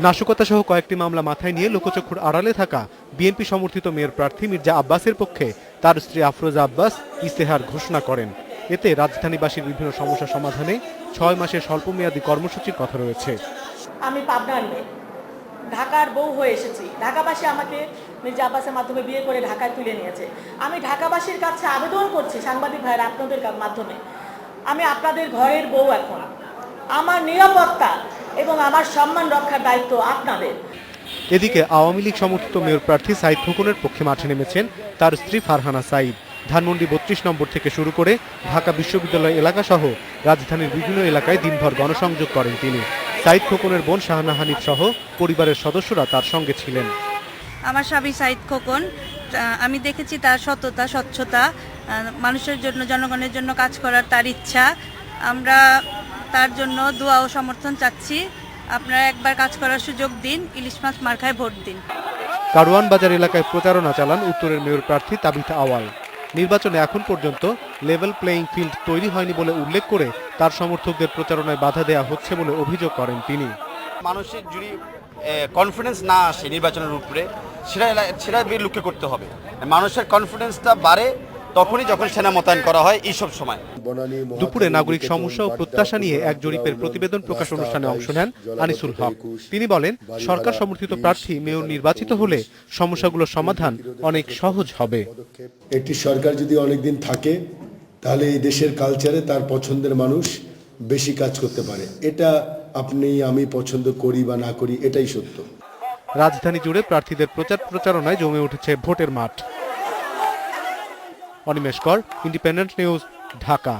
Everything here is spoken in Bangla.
নাশকতা সহ কয়েকটি মামলা মাথায় নিয়ে লোকচক্ষুর আড়ালে থাকা বিএনপি সমর্থিত মেয়র প্রার্থী মির্জা আব্বাসের পক্ষে তার স্ত্রী আফরোজা আব্বাস ইস্তেহার ঘোষণা করেন। এতে রাজধানীবাসীর বিভিন্ন সমস্যা সমাধানে 6 মাসের স্বল্পমেয়াদী কর্মসূচির কথা রয়েছে। আমি পাবনার মেয়ে, ঢাকার বউ হয়ে এসেছি। ঢাকাবাসী আমাকে মির্জা আব্বাসের মাধ্যমে বিয়ে করে ঢাকায় তুলে নিয়েছে। আমি ঢাকাবাসীর কাছে আবেদন করছি, সাংবাদিক ভাইয়েরা আপনাদের মাধ্যমে, আমি আপনাদের ঘরের বউ। এখন আমার নিরাপত্তা এবং আমার সম্মান রক্ষার দায়িত্ব আপনাদের। এদিকে আওয়ামী লীগ সমর্থিত মেয়র প্রার্থী সাইদ খোকনের পক্ষে মাঠে নেমেছেন তার স্ত্রী ফারহানা সাইদ। ধানমন্ডি ৩২ নম্বর থেকে শুরু করে ঢাকা বিশ্ববিদ্যালয় এলাকা সহ রাজধানীর বিভিন্ন এলাকায় দিনভর গণসংযোগ করেন তিনি। সাইদ খোকনের বোন শাহানা হানিফ সহ পরিবারের সদস্যরা তার সঙ্গে ছিলেন। আমার স্বামী সাইদ খোকন, আমি দেখেছি তার সততা, স্বচ্ছতা, মানুষের জন্য, জনগণের জন্য কাজ করার তার ইচ্ছা। আমরা তার জন্য দোয়া ও সমর্থন চাচ্ছি। আপনারা একবার কাজ করার সুযোগ দিন, ইলিশ মাছ মার্কায় ভোট দিন। কারওয়ান বাজার এলাকায় প্রচারণা চালান উত্তরের মেয়র প্রার্থী তাবিথা আওয়াল। নির্বাচনে এখন পর্যন্ত লেভেল প্লেইং ফিল্ড তৈরি হয়নি বলে উল্লেখ করে তার সমর্থকদের প্রচারণায় বাধা দেওয়া হচ্ছে বলে অভিযোগ করেন তিনি। মানুষের যদি কনফিডেন্স না আসে নির্বাচনের উপরে, সেটা লক্ষ্য করতে হবে। মানুষের কনফিডেন্সটা বাড়ে তখনই যখন সেনা মোতায়েন করা হয় এইসব সময়। দুপুরে নাগরিক সমস্যা ও প্রত্যাশা নিয়ে এক জরিপের প্রতিবেদন প্রকাশ অনুষ্ঠানে অংশ নেন আনিসুল হক। তিনি বলেন, সরকার সমর্থিত প্রার্থী মেয়র নির্বাচিত হলে সমস্যাগুলোর সমাধান অনেক সহজ হবে। একটি সরকার যদি অনেকদিন থাকে তাহলে এই দেশের কালচারে তার পছন্দের মানুষ বেশি কাজ করতে পারে। এটা আপনি আমি পছন্দ করি বা না করি, এটাই সত্য। রাজধানী জুড়ে প্রার্থীদের প্রচারণায় জমে উঠেছে ভোটের মাঠ। অনিমেষ কর, ইন্ডিপেন্ডেন্ট নিউজ, ঢাকা।